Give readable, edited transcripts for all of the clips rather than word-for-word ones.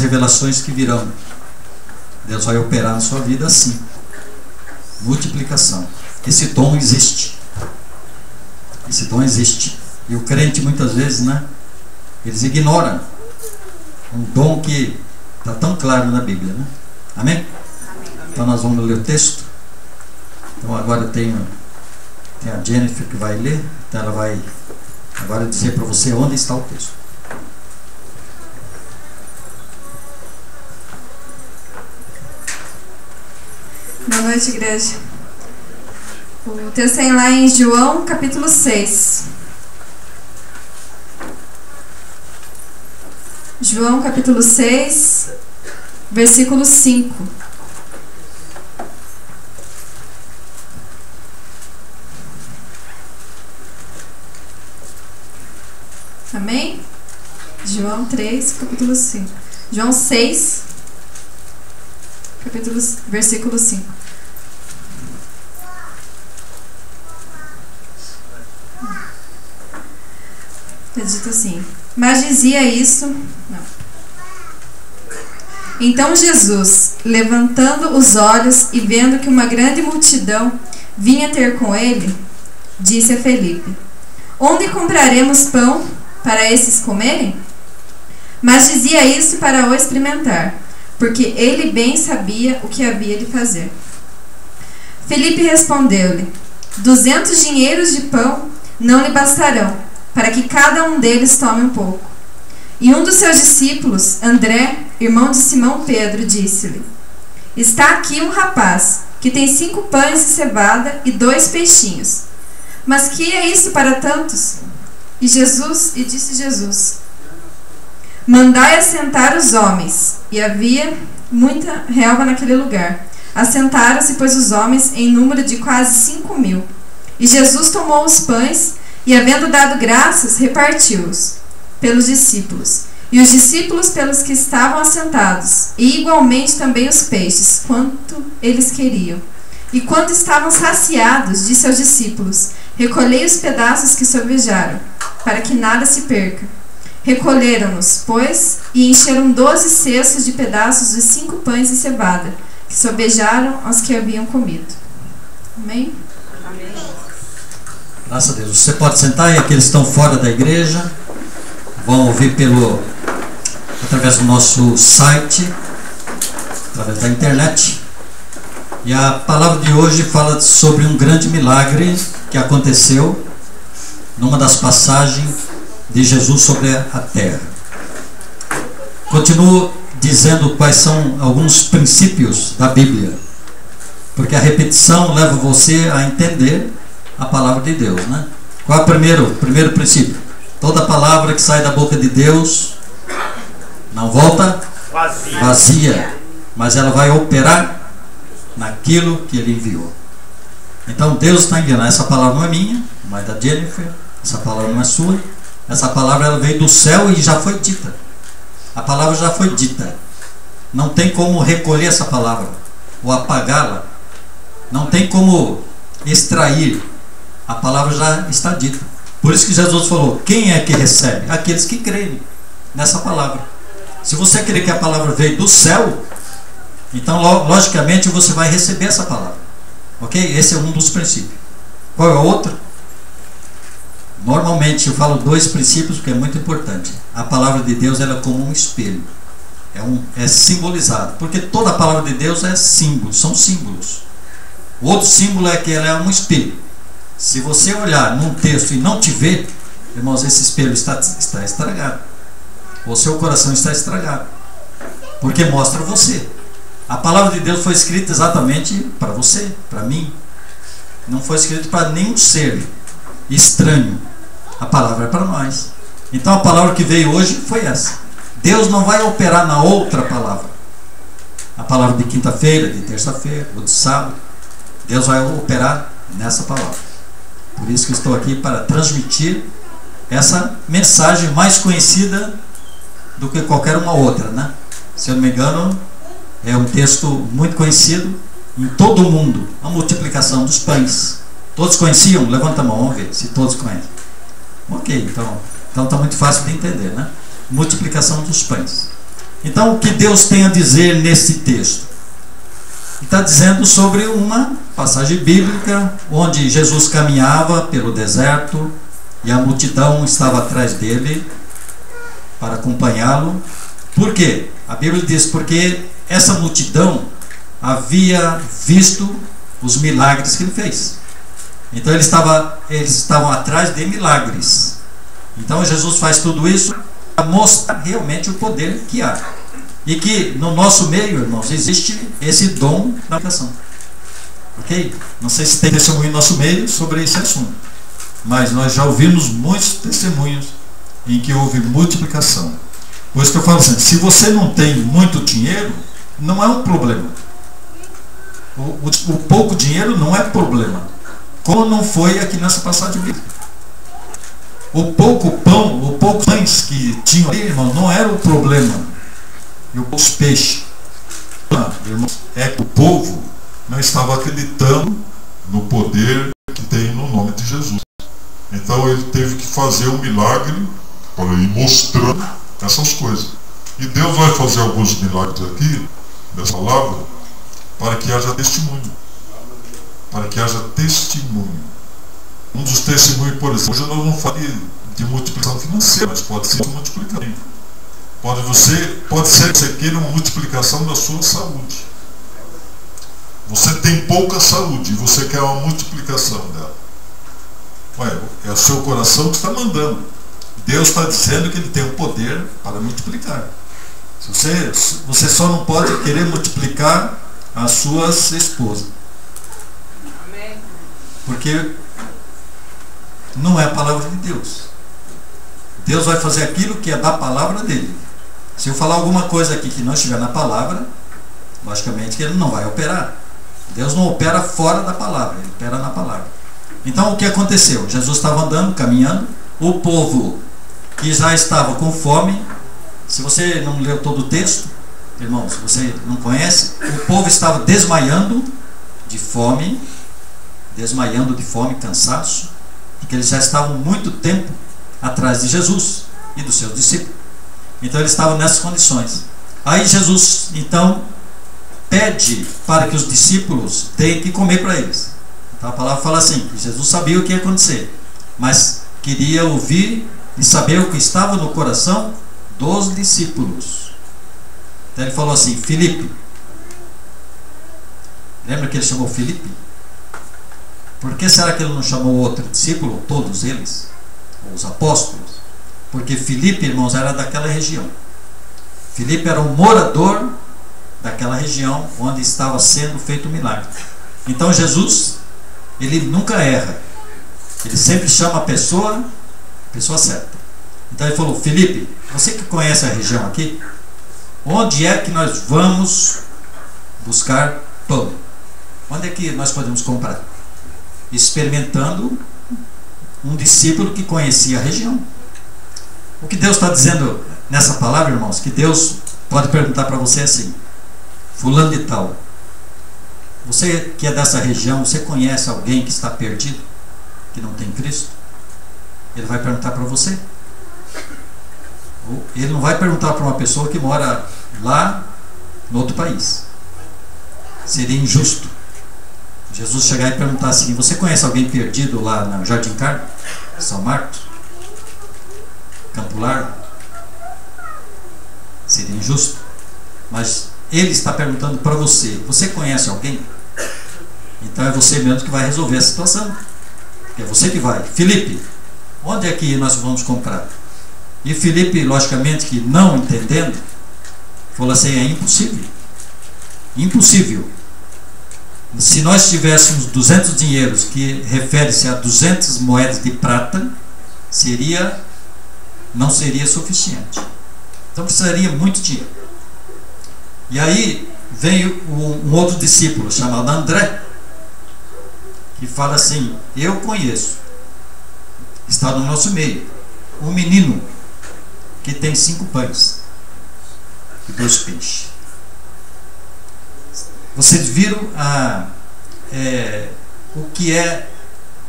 revelações que virão. Deus vai operar na sua vida assim. Multiplicação. Esse dom existe. Esse dom existe. E o crente muitas vezes, né? Eles ignoram um dom que está tão claro na Bíblia, né? Amém? Amém? Então nós vamos ler o texto. Então agora tem a Jennifer que vai ler. Então ela vai agora dizer para você onde está o texto. Boa noite, igreja. O texto tem lá em João, capítulo 6. João, capítulo 6, versículo 5. Amém? João 3, capítulo 5. João 6, versículo 5. É dito assim: mas dizia isso. Não. Então Jesus, levantando os olhos e vendo que uma grande multidão vinha ter com ele, disse a Felipe: onde compraremos pão para esses comerem? Mas dizia isso para o experimentar, porque ele bem sabia o que havia de fazer. Felipe respondeu-lhe: 200 dinheiros de pão não lhe bastarão, para que cada um deles tome um pouco. E um dos seus discípulos, André, irmão de Simão Pedro, disse-lhe: está aqui um rapaz que tem 5 pães de cevada e 2 peixinhos. Mas que é isso para tantos? E disse Jesus: mandai assentar os homens. E havia muita relva naquele lugar. Assentaram-se, pois, os homens em número de quase 5.000. E Jesus tomou os pães e, havendo dado graças, repartiu-os pelos discípulos, e os discípulos pelos que estavam assentados, e igualmente também os peixes, quanto eles queriam. E quando estavam saciados, disse aos discípulos: recolhei os pedaços que sobejaram, para que nada se perca. Recolheram-nos, pois, e encheram 12 cestos de pedaços dos 5 pães de cevada, que sobejaram aos que haviam comido. Amém? Amém. Graças a Deus. Você pode sentar, e aqueles que estão fora da igreja vão ouvir através do nosso site, através da internet. E a palavra de hoje fala sobre um grande milagre que aconteceu numa das passagens de Jesus sobre a terra. Continuo dizendo quais são alguns princípios da Bíblia, porque a repetição leva você a entender a palavra de Deus, né? Qual é o primeiro princípio? Toda palavra que sai da boca de Deus não volta vazia, mas ela vai operar naquilo que Ele enviou. Então Deus está enviando. Essa palavra não é minha, mas da Jennifer. Essa palavra não é sua. Essa palavra ela veio do céu e já foi dita. A palavra já foi dita. Não tem como recolher essa palavra ou apagá-la. Não tem como extrair. A palavra já está dita. Por isso que Jesus falou: quem é que recebe? Aqueles que creem nessa palavra. Se você crer que a palavra veio do céu, então logicamente você vai receber essa palavra. Ok? Esse é um dos princípios. Qual é o outro? Normalmente eu falo 2 princípios porque é muito importante. A palavra de Deus ela é como um espelho. É simbolizado. Porque toda a palavra de Deus é símbolo, são símbolos. O outro símbolo é que ela é um espelho. Se você olhar num texto e não te ver, irmãos, esse espelho está estragado. O seu coração está estragado. Porque mostra você. A palavra de Deus foi escrita exatamente para você, para mim. Não foi escrita para nenhum ser estranho. A palavra é para nós. Então a palavra que veio hoje foi essa. Deus não vai operar na outra palavra. A palavra de quinta-feira, de terça-feira ou de sábado. Deus vai operar nessa palavra. Por isso que estou aqui para transmitir essa mensagem mais conhecida do que qualquer uma outra, né? Se eu não me engano, é um texto muito conhecido em todo o mundo. A multiplicação dos pães. Todos conheciam? Levanta a mão, vamos ver se todos conhecem. Ok, então está muito fácil de entender, né? Multiplicação dos pães. Então, o que Deus tem a dizer nesse texto? Está dizendo sobre uma passagem bíblica onde Jesus caminhava pelo deserto e a multidão estava atrás dele para acompanhá-lo. Por quê? A Bíblia diz porque essa multidão havia visto os milagres que ele fez. Então eles estavam atrás de milagres. Então Jesus faz tudo isso para mostrar realmente o poder que há. E que no nosso meio, irmãos, existe esse dom da multiplicação. Ok? Não sei se tem testemunho no nosso meio sobre esse assunto, mas nós já ouvimos muitos testemunhos em que houve multiplicação. Por isso que eu falo assim, se você não tem muito dinheiro, não é um problema. O pouco dinheiro não é problema, como não foi aqui nessa passagem bíblica. O pouco pão, o pouco pães que tinham ali, irmão, não era o problema. E os peixes. Irmãos, é que o povo não estava acreditando no poder que tem no nome de Jesus. Então ele teve que fazer um milagre para ir mostrando essas coisas. E Deus vai fazer alguns milagres aqui, nessa palavra, para que haja testemunho. Para que haja testemunho. Um dos testemunhos, por exemplo, hoje nós vamos falar de multiplicação financeira, mas pode ser multiplicação. Pode ser que você queira uma multiplicação da sua saúde. Você tem pouca saúde e você quer uma multiplicação dela. Ué, é o seu coração que está mandando. Deus está dizendo que Ele tem o poder para multiplicar. Você só não pode querer multiplicar as suas esposas. Porque não é a palavra de Deus. Deus vai fazer aquilo que é da palavra dele. Se eu falar alguma coisa aqui que não estiver na palavra, logicamente que ele não vai operar. Deus não opera fora da palavra, ele opera na palavra. Então o que aconteceu? Jesus estava andando, caminhando, o povo que já estava com fome, se você não leu todo o texto, irmão, se você não conhece, o povo estava desmaiando de fome, cansaço, porque eles já estavam muito tempo atrás de Jesus e dos seus discípulos. Então eles estavam nessas condições. Aí Jesus então pede para que os discípulos deem que comer para eles. Então a palavra fala assim, que Jesus sabia o que ia acontecer, mas queria ouvir e saber o que estava no coração dos discípulos. Então ele falou assim, Filipe. Lembra que ele chamou Filipe? Por que será que ele não chamou outro discípulo, todos eles? Ou os apóstolos? Porque Filipe, irmãos, era daquela região. Filipe era um morador daquela região onde estava sendo feito o milagre. Então Jesus, ele nunca erra. Ele sempre chama a pessoa certa. Então ele falou, Filipe, você que conhece a região aqui, onde é que nós vamos buscar pão? Onde é que nós podemos comprar? Experimentando um discípulo que conhecia a região. O que Deus está dizendo nessa palavra, irmãos, que Deus pode perguntar para você assim, fulano de tal, você que é dessa região, você conhece alguém que está perdido, que não tem Cristo? Ele vai perguntar para você. Ele não vai perguntar para uma pessoa que mora lá no outro país. Seria injusto Jesus chegar e perguntar assim, você conhece alguém perdido lá no Jardim Carmo, São Marcos, Campo Largo? Seria injusto. Mas ele está perguntando para você, você conhece alguém? Então é você mesmo que vai resolver a situação. É você que vai. Filipe, onde é que nós vamos comprar? E Filipe, logicamente que não entendendo, falou assim, é impossível. Impossível. Se nós tivéssemos 200 dinheiros, que refere-se a 200 moedas de prata, não seria suficiente. Então precisaria muito dinheiro. E aí veio um outro discípulo chamado André, que fala assim, eu conheço, está no nosso meio, um menino que tem 5 pães e 2 peixes. Vocês viram o que é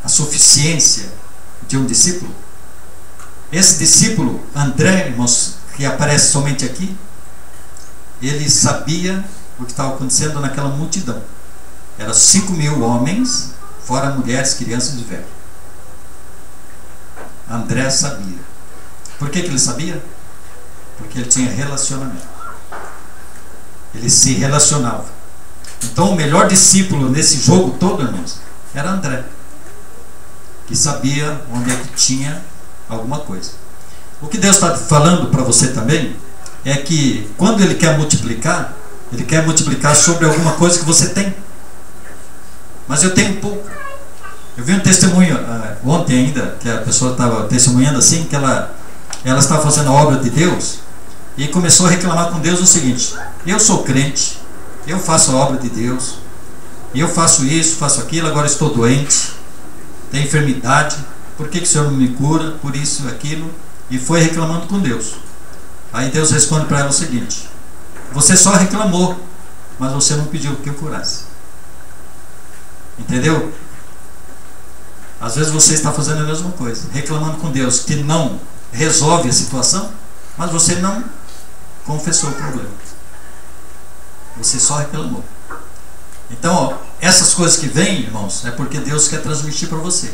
a suficiência de um discípulo? Esse discípulo, André, irmãos, que aparece somente aqui, ele sabia o que estava acontecendo naquela multidão. Eram 5.000 homens, fora mulheres, crianças e velhos. André sabia. Por que ele sabia? Porque ele tinha relacionamento. Ele se relacionava. Então o melhor discípulo nesse jogo todo, irmãos, era André, que sabia onde é que tinha alguma coisa. O que Deus está falando para você também é que quando Ele quer multiplicar sobre alguma coisa que você tem. Mas eu tenho pouco. Eu vi um testemunho ontem ainda, que a pessoa estava testemunhando assim, que ela estava fazendo a obra de Deus e começou a reclamar com Deus o seguinte: eu sou crente, eu faço a obra de Deus, eu faço isso, faço aquilo, agora estou doente, tenho enfermidade, por que o Senhor não me cura, por isso e aquilo? E foi reclamando com Deus. Aí Deus responde para ela o seguinte: você só reclamou, mas você não pediu que eu curasse. Entendeu? Às vezes você está fazendo a mesma coisa, reclamando com Deus que não resolve a situação, mas você não confessou o problema. Você só reclamou. Então, essas coisas que vêm, irmãos, é porque Deus quer transmitir para você.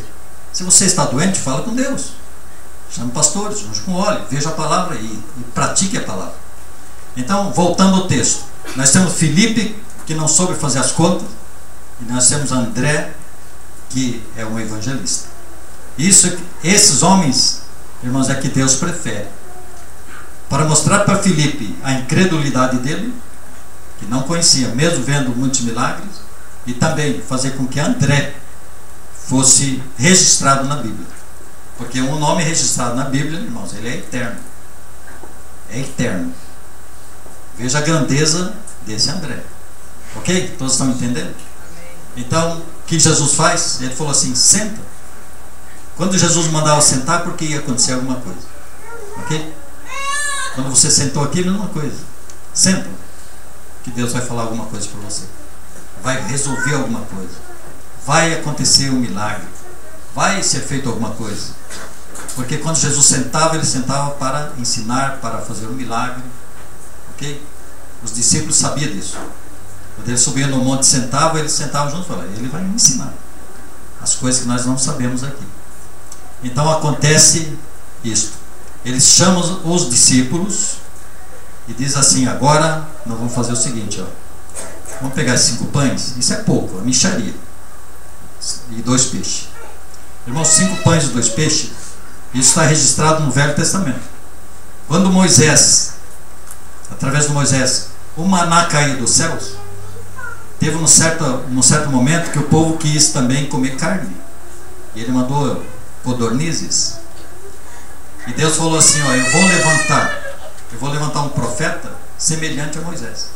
Se você está doente, fala com Deus. Chame pastores, unge com óleo, veja a palavra e pratique a palavra. Então, voltando ao texto, nós temos Filipe, que não soube fazer as contas, e nós temos André, que é um evangelista. Esses homens, irmãos, é que Deus prefere para mostrar para Filipe a incredulidade dele, que não conhecia, mesmo vendo muitos milagres, e também fazer com que André fosse registrado na Bíblia. Porque um nome registrado na Bíblia, irmãos, ele é eterno. É eterno. Veja a grandeza desse André. Ok? Todos estão entendendo? Então, o que Jesus faz? Ele falou assim: senta. Quando Jesus mandava sentar, porque ia acontecer alguma coisa. Ok? Quando você sentou aqui, mesma coisa. Senta, que Deus vai falar alguma coisa para você. Vai resolver alguma coisa. Vai acontecer um milagre. Vai ser feito alguma coisa. Porque quando Jesus sentava, ele sentava para ensinar, para fazer um milagre. Ok? Os discípulos sabiam disso. Quando ele subia no monte e sentava, eles sentavam junto e falavam: ele vai me ensinar as coisas que nós não sabemos aqui. Então acontece isto. Eles chamam os discípulos e diz assim: agora nós vamos fazer o seguinte, ó. Vamos pegar esses 5 pães, isso é pouco, a mixaria, e 2 peixes. Irmãos, 5 pães e 2 peixes, isso está registrado no Velho Testamento. Quando Moisés, através de Moisés, o maná caiu dos céus, teve num certo momento que o povo quis também comer carne, e ele mandou codornizes. E Deus falou assim: ó, eu vou levantar um profeta semelhante a Moisés.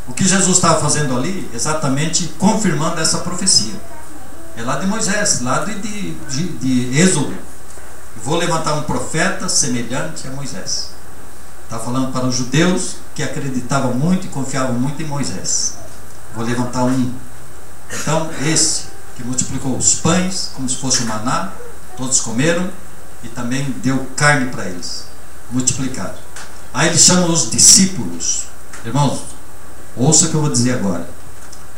O que Jesus estava fazendo ali, exatamente confirmando essa profecia, é lá de Moisés, lá de Êxodo. Eu vou levantar um profeta semelhante a Moisés. Está falando para os judeus que acreditavam muito e confiavam muito em Moisés. Vou levantar um. Então, esse que multiplicou os pães como se fosse o maná, todos comeram, e também deu carne para eles, multiplicado. Aí ele chama os discípulos. Irmãos, ouça o que eu vou dizer agora.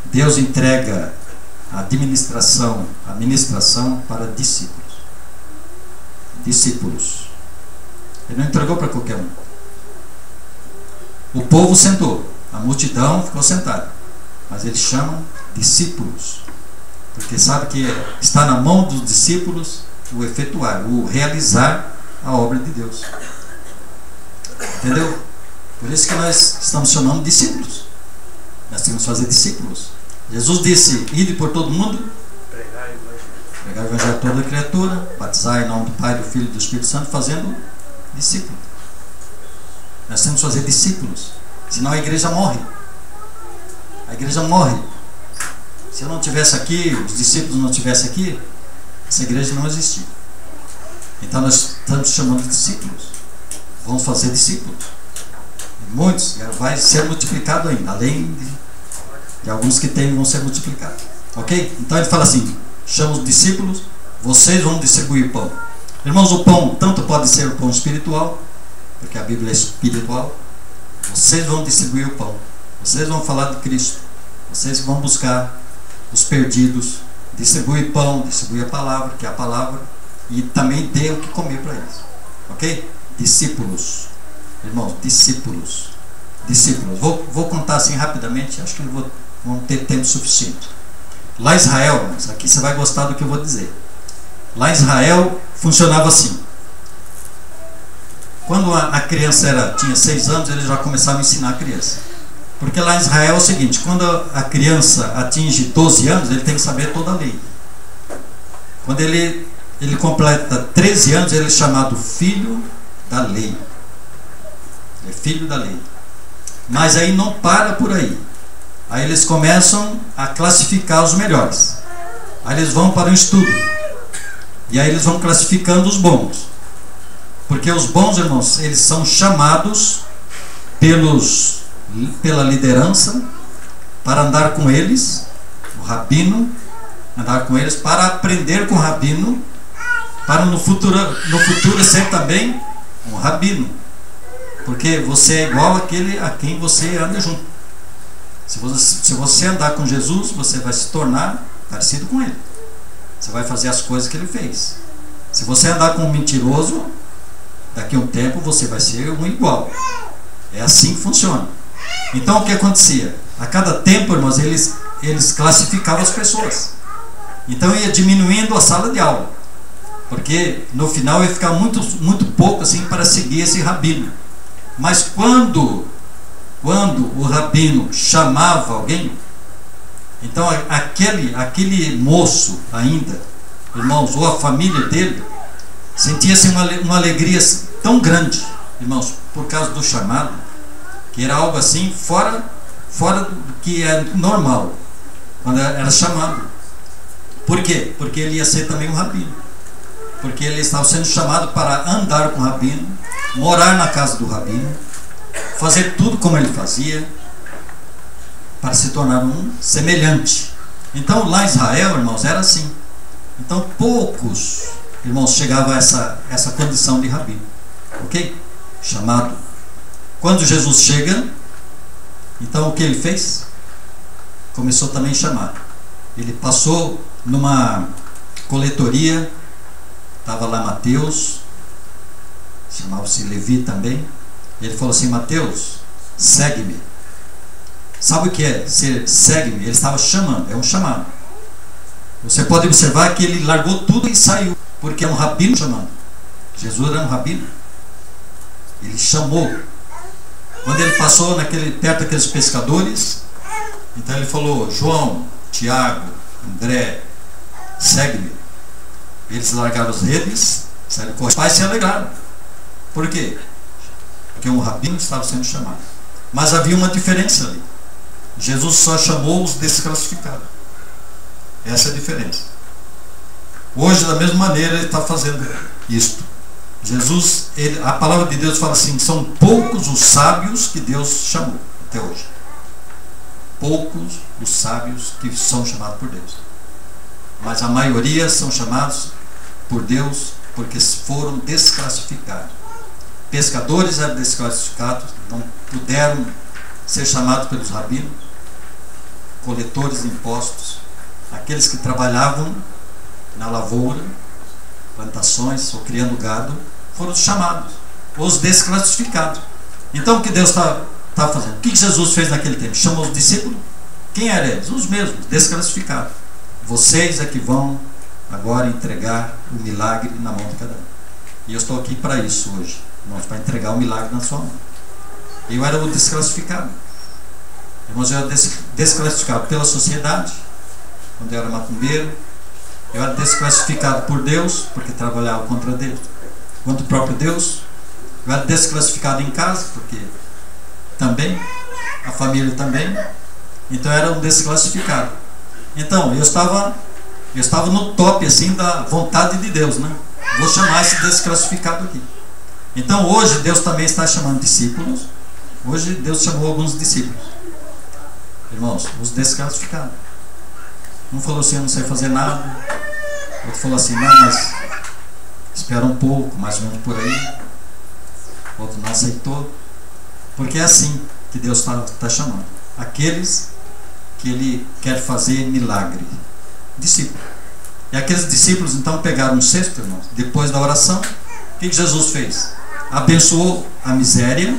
Deus entrega a administração para discípulos. Discípulos. Ele não entregou para qualquer um. O povo sentou, a multidão ficou sentada, mas ele chama discípulos, porque sabe que está na mão dos discípulos o efetuar, o realizar a obra de Deus. Entendeu? Por isso que nós estamos chamando discípulos. Nós temos que fazer discípulos. Jesus disse: ide por todo mundo, pregar o evangelho a toda criatura, batizar em nome do Pai, do Filho e do Espírito Santo, fazendo discípulos. Nós temos que fazer discípulos, senão a igreja morre. A igreja morre. Se eu não estivesse aqui, os discípulos não estivessem aqui, essa igreja não existia. Então nós estamos chamando de discípulos. Vamos fazer discípulos. Muitos, vai ser multiplicado ainda, além de alguns que tem, vão ser multiplicados. Ok? Então ele fala assim: chama os discípulos, vocês vão distribuir pão. Irmãos, o pão tanto pode ser o pão espiritual, porque a Bíblia é espiritual, Vocês vão distribuir o pão. Vocês vão falar de Cristo. Vocês vão buscar os perdidos. Distribui pão, distribui a palavra, que é a palavra. E também dê o que comer para eles. Ok? Discípulos. Irmãos, discípulos. Discípulos. Vou contar assim rapidamente. Acho que vão ter tempo suficiente. Lá em Israel, aqui você vai gostar do que eu vou dizer. Lá em Israel funcionava assim. Quando a criança tinha 6 anos, eles já começavam a ensinar a criança. Porque lá em Israel é o seguinte: quando a criança atinge 12 anos, ele tem que saber toda a lei. Quando ele completa 13 anos, ele é chamado filho da lei. É filho da lei. Mas aí não para por aí. Aí eles começam a classificar os melhores. Aí eles vão para o estudo. E aí eles vão classificando os bons. Porque os bons, irmãos, eles são chamados pela liderança para andar com eles, o rabino, andar com eles, para aprender com o rabino, para no futuro ser também um rabino. Porque você é igual àquele a quem você anda junto. Se você andar com Jesus, você vai se tornar parecido com ele. Você vai fazer as coisas que ele fez. Se você andar com um mentiroso, daqui a um tempo você vai ser um igual. É assim que funciona. Então o que acontecia? A cada tempo, irmãos, eles classificavam as pessoas. Então ia diminuindo a sala de aula. Porque no final ia ficar muito, muito pouco assim para seguir esse rabino. Mas quando o rabino chamava alguém, então aquele moço ainda, irmãos, ou a família dele, sentia-se uma alegria tão grande, irmãos, por causa do chamado, que era algo assim fora do que é normal, quando era chamado. Por quê? Porque ele ia ser também um rabino. Porque ele estava sendo chamado para andar com o rabino, morar na casa do rabino, fazer tudo como ele fazia, para se tornar um semelhante. Então lá em Israel, irmãos, era assim. Então poucos, irmãos, chegavam a essa condição de rabino. Ok? Chamado. Quando Jesus chega, então o que ele fez? Começou também a chamar. Ele passou numa coletoria, estava lá Mateus, chamava-se Levi também. Ele falou assim: Mateus, segue-me. Sabe o que é ser segue-me? Ele estava chamando, é um chamado. Você pode observar que ele largou tudo e saiu, porque é um rabino chamando. Jesus era um rabino. Ele chamou. Quando ele passou perto daqueles pescadores, então ele falou: João, Tiago, André, segue-me. Eles largaram as redes, saíram correndo. Os pais se alegraram. Por quê? Porque um rabino estava sendo chamado. Mas havia uma diferença ali. Jesus só chamou os desclassificados. Essa é a diferença. Hoje, da mesma maneira, ele está fazendo isto. Jesus, a palavra de Deus fala assim: são poucos os sábios que Deus chamou até hoje. Poucos os sábios que são chamados por Deus. Mas a maioria são chamados por Deus porque foram desclassificados. Pescadores eram desclassificados, não puderam ser chamados pelos rabinos. Coletores de impostos, aqueles que trabalhavam na lavoura, plantações ou criando gado, foram chamados, os desclassificados. Então o que Deus está fazendo? O que Jesus fez naquele tempo? Chamou os discípulos. Quem eram eles? Os mesmos, desclassificados. Vocês é que vão agora entregar o milagre na mão de cada um. E eu estou aqui para isso hoje, irmãos, para entregar o milagre na sua mão. Eu era o desclassificado. Irmãos, eu era desclassificado pela sociedade, quando eu era macumbeiro. Eu era desclassificado por Deus, porque trabalhava contra Deus. Contra o próprio Deus. Eu era desclassificado em casa, porque também, a família também. Então eu era um desclassificado. Então, eu estava no top assim da vontade de Deus, né? Vou chamar esse desclassificado aqui. Então hoje Deus também está chamando discípulos. Hoje Deus chamou alguns discípulos. Irmãos, os desclassificados. Um falou assim: eu não sei fazer nada. Outro falou assim: não, mas espera um pouco, mais ou menos por aí. Outro não aceitou. Porque é assim que Deus está chamando aqueles que Ele quer fazer milagre. Discípulos. E aqueles discípulos então pegaram um cesto, irmãos, depois da oração. O que Jesus fez? Abençoou a miséria,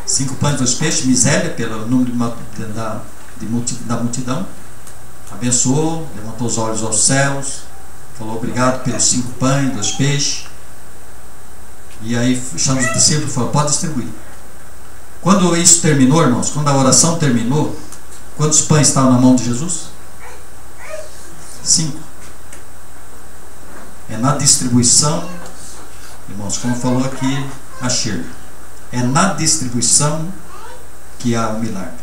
5 pães e 2 peixes, miséria pelo número da multidão. Abençoou, levantou os olhos aos céus, falou obrigado pelos 5 pães e 2 peixes. E aí chama os discípulos e falou: pode distribuir. Quando isso terminou, irmãos, quando a oração terminou, quantos pães estavam na mão de Jesus? 5. É na distribuição, irmãos, como falou aqui a Shirley, é na distribuição que há o milagre.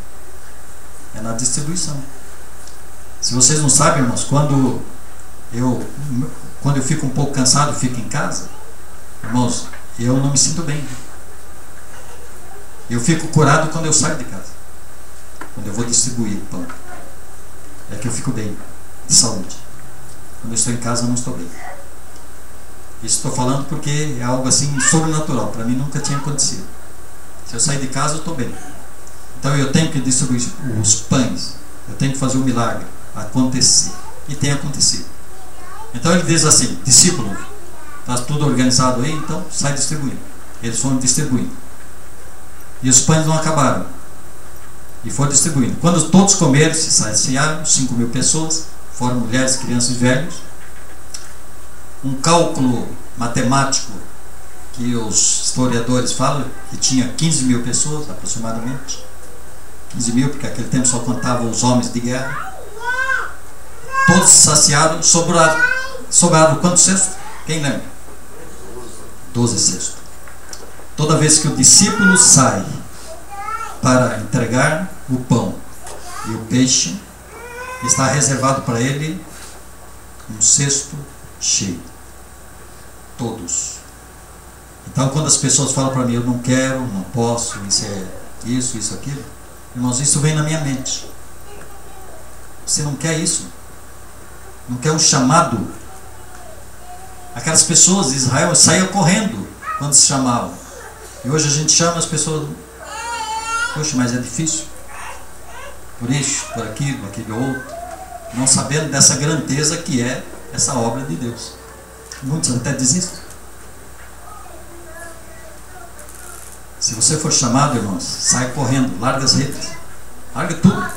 É na distribuição. Se vocês não sabem, irmãos, quando eu fico um pouco cansado, fico em casa, irmãos, eu não me sinto bem. Eu fico curado quando eu saio de casa, quando eu vou distribuir pão. É que eu fico bem, de saúde. Quando eu estou em casa, eu não estou bem. Isso estou falando porque é algo assim sobrenatural. Para mim nunca tinha acontecido. Se eu sair de casa, eu estou bem. Então eu tenho que distribuir os pães. Eu tenho que fazer o milagre acontecer. E tem acontecido. Então ele diz assim: discípulo, está tudo organizado aí, então sai distribuindo. Eles foram distribuindo. E os pães não acabaram. E foram distribuindo. Quando todos comeram, se saciaram, 5.000 pessoas, fora mulheres, crianças e velhos. Um cálculo matemático que os historiadores falam, que tinha 15.000 pessoas aproximadamente. 15.000, porque naquele tempo só contavam os homens de guerra. Todos saciaram, sobraram quantos cestos? Quem lembra? 12 cestos. Toda vez que o discípulo sai para entregar o pão e o peixe, está reservado para ele um cesto cheio. Todos. Então, quando as pessoas falam para mim: eu não quero, não posso, isso, aquilo, irmãos, isso vem na minha mente. Você não quer isso? Não quer um chamado? Aquelas pessoas de Israel saíam correndo quando se chamavam. E hoje a gente chama as pessoas: poxa, mas é difícil. Por isso, por aquilo, aquele outro. Não sabendo dessa grandeza que é essa obra de Deus. Muitos até desistem. Se você for chamado, irmãos, sai correndo, larga as redes, larga tudo.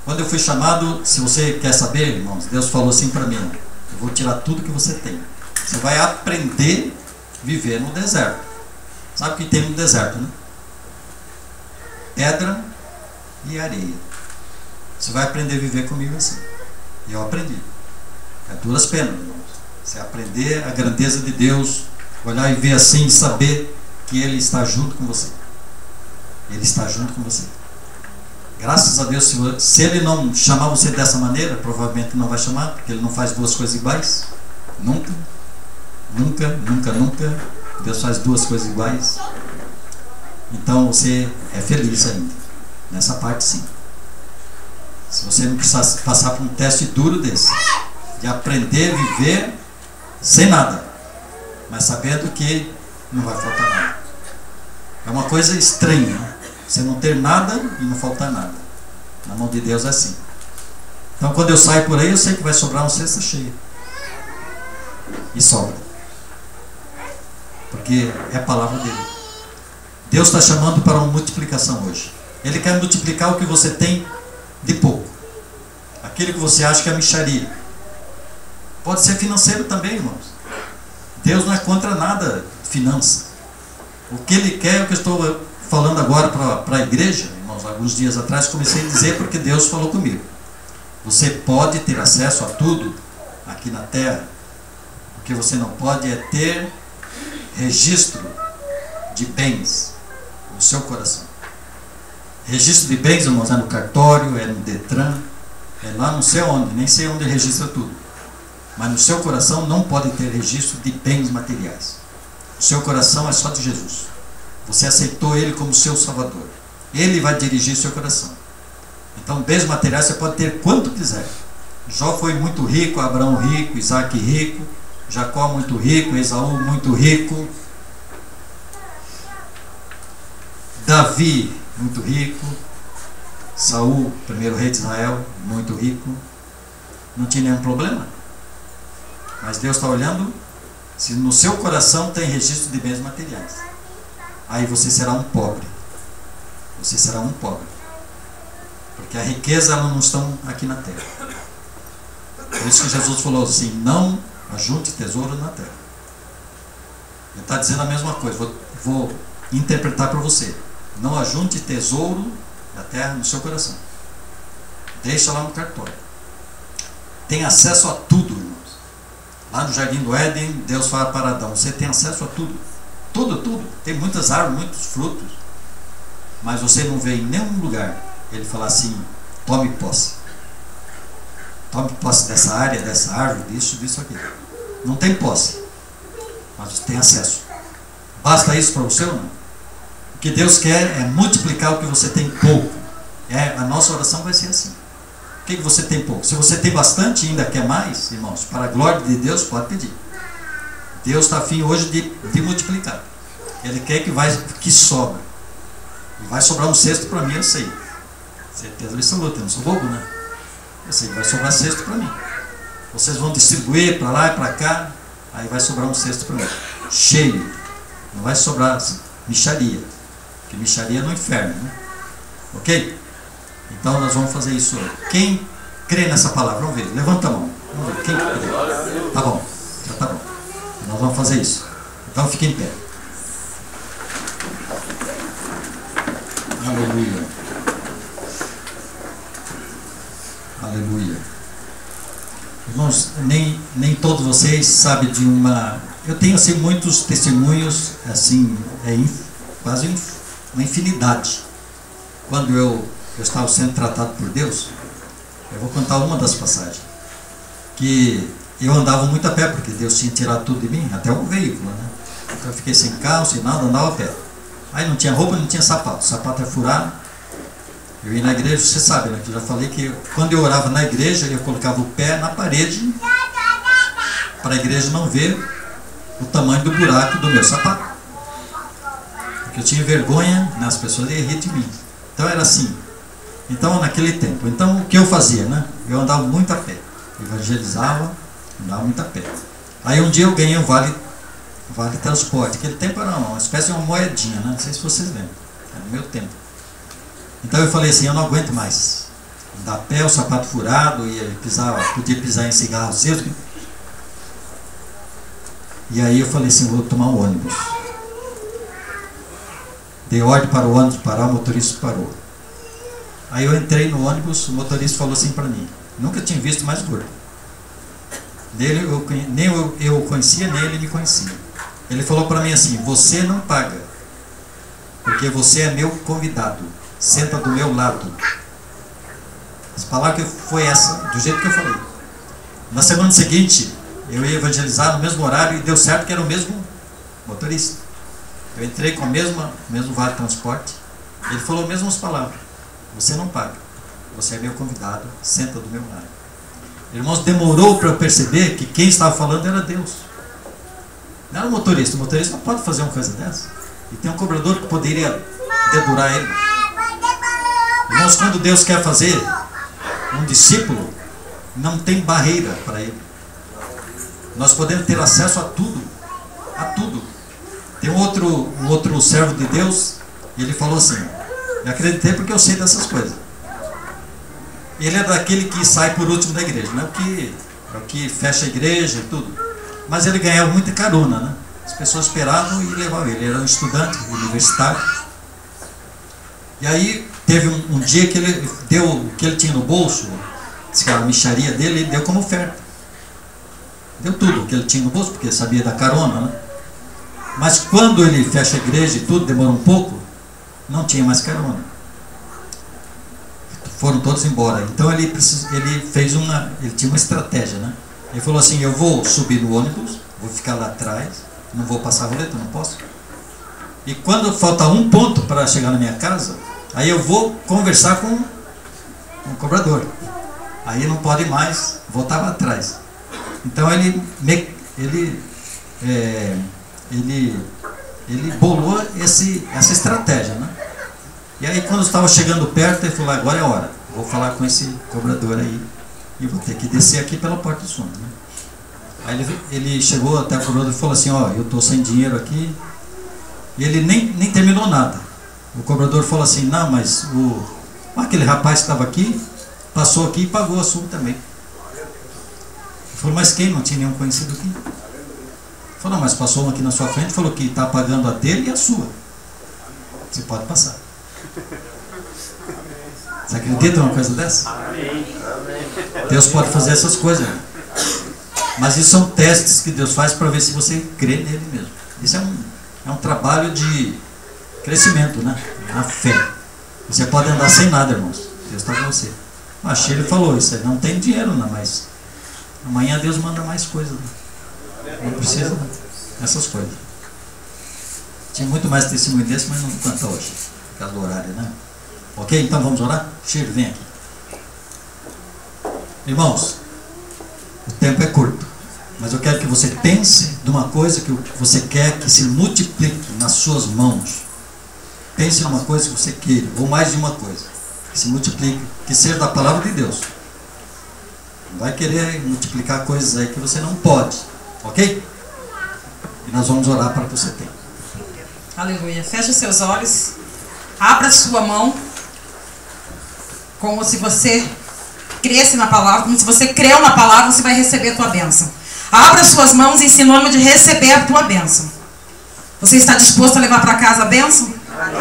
Quando eu fui chamado, se você quer saber, irmãos, Deus falou assim para mim: eu vou tirar tudo que você tem. Você vai aprender a viver no deserto. Sabe o que tem no deserto, né? Pedra e areia. Você vai aprender a viver comigo assim. E eu aprendi. É duras penas, irmãos. Você aprender a grandeza de Deus, olhar e ver assim e saber que Ele está junto com você. Ele está junto com você. Graças a Deus, se Ele não chamar você dessa maneira, provavelmente não vai chamar, porque Ele não faz duas coisas iguais. Nunca. Deus faz duas coisas iguais. Então você é feliz ainda. Nessa parte, sim. Se você não precisar passar por um teste duro desse, de aprender a viver sem nada, mas sabendo que não vai faltar nada. É uma coisa estranha, né? Você não ter nada e não faltar nada. Na mão de Deus é assim. Então, quando eu saio por aí, eu sei que vai sobrar uma cesta cheia. E sobra. Porque é a palavra dele. Deus está chamando para uma multiplicação hoje. Ele quer multiplicar o que você tem de pouco. Aquilo que você acha que é mixaria. Pode ser financeiro também, irmãos. Deus não é contra nada de finança. O que Ele quer é o que eu estou falando agora para a igreja, irmãos. Alguns dias atrás comecei a dizer porque Deus falou comigo. Você pode ter acesso a tudo aqui na terra. O que você não pode é ter registro de bens no seu coração. Registro de bens, irmãos, é no cartório, é no Detran, é lá não sei onde, nem sei onde registra tudo. Mas no seu coração não pode ter registro de bens materiais. O seu coração é só de Jesus. Você aceitou Ele como seu Salvador. Ele vai dirigir seu coração. Então, bens materiais você pode ter quanto quiser. Jó foi muito rico, Abraão rico, Isaac rico, Jacó muito rico, Esaú muito rico. Davi, muito rico. Saul, primeiro rei de Israel, muito rico. Não tinha nenhum problema. Mas Deus está olhando se no seu coração tem registro de bens materiais. Aí você será um pobre. Você será um pobre. Porque a riqueza ela não está aqui na terra. Por isso que Jesus falou assim: não ajunte tesouro na terra. Ele está dizendo a mesma coisa. Vou interpretar para você. Não ajunte tesouro da terra no seu coração. Deixa lá no cartório. Tem acesso a tudo, irmãos. Lá no Jardim do Éden, Deus fala para Adão: você tem acesso a tudo. Tudo, tudo. Tem muitas árvores, muitos frutos. Mas você não vê em nenhum lugar ele falar assim: tome posse. Tome posse dessa área, dessa árvore, disso aqui. Não tem posse. Mas você tem acesso. Basta isso para você ou não? O que Deus quer é multiplicar o que você tem pouco. A nossa oração vai ser assim. O que você tem pouco? Se você tem bastante e ainda quer mais, irmãos, para a glória de Deus, pode pedir. Deus está afim hoje de multiplicar. Ele quer que sobra. E vai sobrar um cesto para mim, eu sei. Certeza absoluta, eu não sou bobo, né? Eu sei que vai sobrar cesto para mim. Vocês vão distribuir para lá e para cá, aí vai sobrar um cesto para mim. Cheio. Não vai sobrar mixaria. Porque mixaria é no inferno, né? Ok? Então nós vamos fazer isso hoje. Quem crê nessa palavra? Vamos ver. Levanta a mão. Vamos ver. Quem crê? Tá bom. Já tá bom. Nós vamos fazer isso. Então fique em pé. Aleluia. Aleluia. Irmãos, nem todos vocês sabem de uma... Eu tenho assim muitos testemunhos, assim, quase uma infinidade. Quando eu estava sendo tratado por Deus, eu vou contar uma das passagens. Que eu andava muito a pé, porque Deus tinha tirado tudo de mim, até o veículo, né? Então eu fiquei sem carro, sem nada, andava a pé. Aí não tinha roupa, não tinha sapato. O sapato é furado. Eu ia na igreja, você sabe, né? Que eu já falei que quando eu orava na igreja, eu colocava o pé na parede para a igreja não ver o tamanho do buraco do meu sapato. Porque eu tinha vergonha, né? As pessoas iam rir de mim. Então era assim. Então naquele tempo. Então o que eu fazia, né? Eu andava muito a pé. Evangelizava, andava muito a pé. Aí um dia eu ganhei um vale transporte. Aquele tempo era uma espécie de uma moedinha, né? Não sei se vocês lembram. Era no meu tempo. Então eu falei assim: eu não aguento mais andar a pé, o sapato furado, podia pisar em cigarro aceso. E aí eu falei assim: vou tomar um ônibus. Dei ordem para o ônibus parar, o motorista parou. Aí eu entrei no ônibus, o motorista falou assim para mim: nunca tinha visto mais gordo. Nem eu conhecia, nem ele me conhecia. Ele falou para mim assim: você não paga, porque você é meu convidado. Senta do meu lado. As palavras foi essa, do jeito que eu falei. Na semana seguinte, eu ia evangelizar no mesmo horário e deu certo que era o mesmo motorista. Eu entrei com o mesmo vale transporte. Ele falou as mesmas palavras: você não paga, você é meu convidado, senta do meu lado. Irmãos, demorou para eu perceber que quem estava falando era Deus. Não era o motorista não pode fazer uma coisa dessa. E tem um cobrador que poderia dedurar ele. Irmãos, quando Deus quer fazer um discípulo, não tem barreira para ele. Nós podemos ter acesso a tudo. A tudo. Tem um outro servo de Deus, e ele falou assim: eu acreditei porque eu sei dessas coisas. Ele é daquele que sai por último da igreja, não é o que fecha a igreja e tudo. Mas ele ganhava muita carona, né? As pessoas esperavam e levavam ele. Ele era um estudante universitário. E aí teve um dia que ele deu o que ele tinha no bolso, a mixaria dele, ele deu como oferta. Deu tudo o que ele tinha no bolso, porque sabia da carona, né? Mas quando ele fecha a igreja e tudo, demora um pouco, não tinha mais carona. Foram todos embora. Então ele tinha uma estratégia, né? Ele falou assim: eu vou subir no ônibus, vou ficar lá atrás, não vou passar roleta, não posso. E quando falta um ponto para chegar na minha casa, aí eu vou conversar com o cobrador. Aí não pode mais voltar para trás. Então ele bolou essa estratégia, né? E aí quando eu estava chegando perto, ele falou, agora é a hora. Vou falar com esse cobrador aí. E vou ter que descer aqui pela porta dos fundos, né? Aí ele chegou até o cobrador e falou assim, ó, eu estou sem dinheiro aqui. E ele nem terminou nada. O cobrador falou assim, não, mas aquele rapaz que estava aqui, passou aqui e pagou a sua também. Ele falou, mas quem? Não tinha nenhum conhecido aqui. Ele falou, não, mas passou um aqui na sua frente, falou que está pagando a dele e a sua. Você pode passar. Você acredita numa coisa dessa? Deus pode fazer essas coisas. Mas isso são testes que Deus faz para ver se você crê nele mesmo. Isso é um trabalho de crescimento, né? Na fé. Você pode andar sem nada, irmãos. Deus está com você. A Sheila falou isso aí. Não tem dinheiro, não, mas amanhã Deus manda mais coisas. Não precisa dessas coisas. Tinha muito mais testemunho desse, mas não vou cantar hoje, por causa do horário, né? Ok? Então vamos orar? Sheila, vem aqui. Irmãos, o tempo é curto, mas eu quero que você pense de uma coisa que você quer que se multiplique nas suas mãos. Pense numa coisa que você queira, ou mais de uma coisa, que se multiplique, que seja da palavra de Deus. Não vai querer multiplicar coisas aí que você não pode, ok? E nós vamos orar para que você tenha. Aleluia. Feche os seus olhos, abra sua mão, como se você cresce na palavra, como se você creu na palavra, você vai receber a tua bênção. Abra suas mãos em sinônimo de receber a tua bênção. Você está disposto a levar para casa a bênção?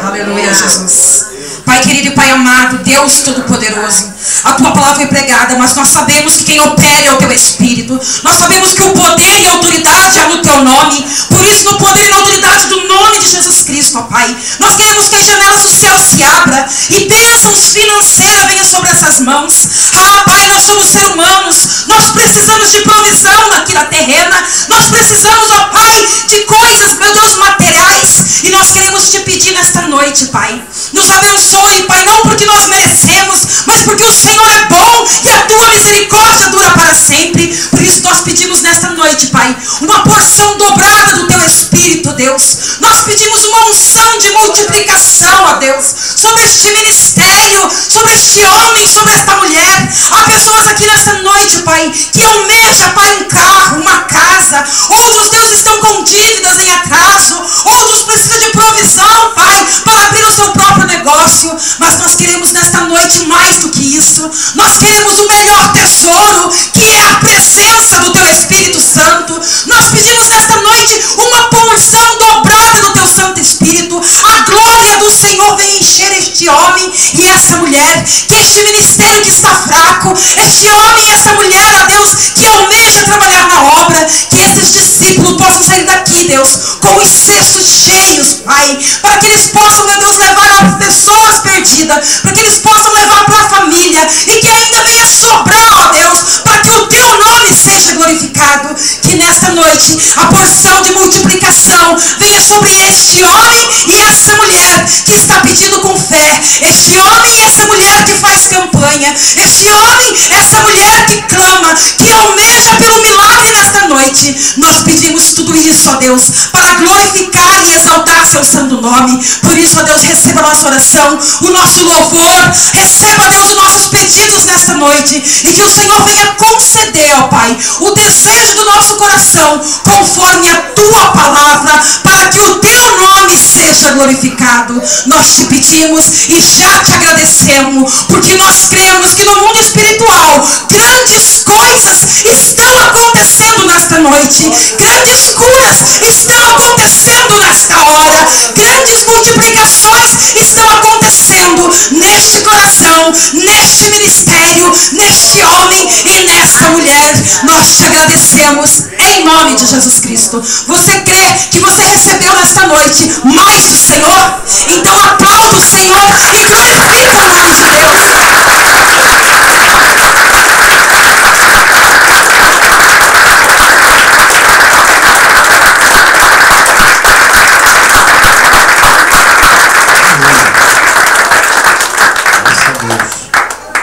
Aleluia, Jesus. Pai querido e Pai amado, Deus Todo-Poderoso, a tua palavra foi pregada, mas nós sabemos que quem opera é o teu Espírito. Nós sabemos que o poder e a autoridade é no teu nome. Por isso, no poder e na autoridade do nome de Jesus Cristo, ó Pai, nós queremos que as janelas do céu se abram e bênçãos financeiras venham sobre essas mãos. Ah, Pai, nós somos seres humanos, nós precisamos de provisão aqui na terrena. Nós precisamos, ó Pai, de coisas, meu Deus, materiais. E nós queremos te pedir nesta noite, Pai, nos abençoe, Pai, não porque nós merecemos, mas porque o Senhor é bom e a tua misericórdia dura para sempre. Por isso nós pedimos nesta noite, Pai, uma porção dobrada do teu Espírito, Deus. Nós pedimos uma unção de multiplicação, ó Deus, sobre este ministério, sobre este homem, sobre esta mulher. Há pessoas aqui nesta noite, Pai, que almejam, Pai, um carro, uma casa. Outros, Deus, estão com dívidas em atraso. Outros precisam de provisão, Pai, para abrir o seu próprio negócio. Mas nós queremos nesta noite mais do que isso. Nós queremos o melhor tesouro, que é a presença do teu Espírito Santo. Nós pedimos nesta noite uma porção dobrada do teu Santo Espírito. A glória do Senhor vem encher este homem e essa mulher. Que este ministério que está fraco, este homem e essa mulher, ó Deus, que almeja trabalhar na obra, que esses discípulos possam sair daqui, Deus, com os cestos cheios, Pai, para que eles possam, meu Deus, levar a pessoas perdidas, para que eles possam levar para a família e que ainda venha sobrar, ó Deus, para que o teu nome seja glorificado. Que nesta noite a porção de multiplicação venha sobre este homem e essa mulher que está pedindo com fé, este homem e essa mulher que faz campanha, este homem, essa mulher que clama, que almeja pelo milagre nesta noite. Nós pedimos tudo isso, ó Deus, para glorificar e exaltar seu santo nome. Por isso, ó Deus, receba a nossa oração, o nosso louvor, receba, Deus, os nossos pedidos nesta noite, e que o Senhor venha conceder, ó Pai, o desejo do nosso coração, conforme a tua palavra, para que o teu nome seja glorificado. Nós te pedimos e já te agradecemos, porque nós cremos que no mundo espiritual grandes coisas estão acontecendo nesta noite, grandes curas estão acontecendo nesta hora, grandes multiplicações estão acontecendo neste coração, neste ministério, neste homem e nesta mulher. Nós te agradecemos em nome de Jesus Cristo. Você crê que você recebeu nesta noite mais do Senhor? Então aplauda o Senhor e glorifica o nome de Deus.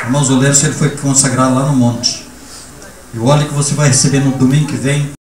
Irmãos, o Lércio, ele foi consagrado lá no monte. E o óleo que você vai receber no domingo que vem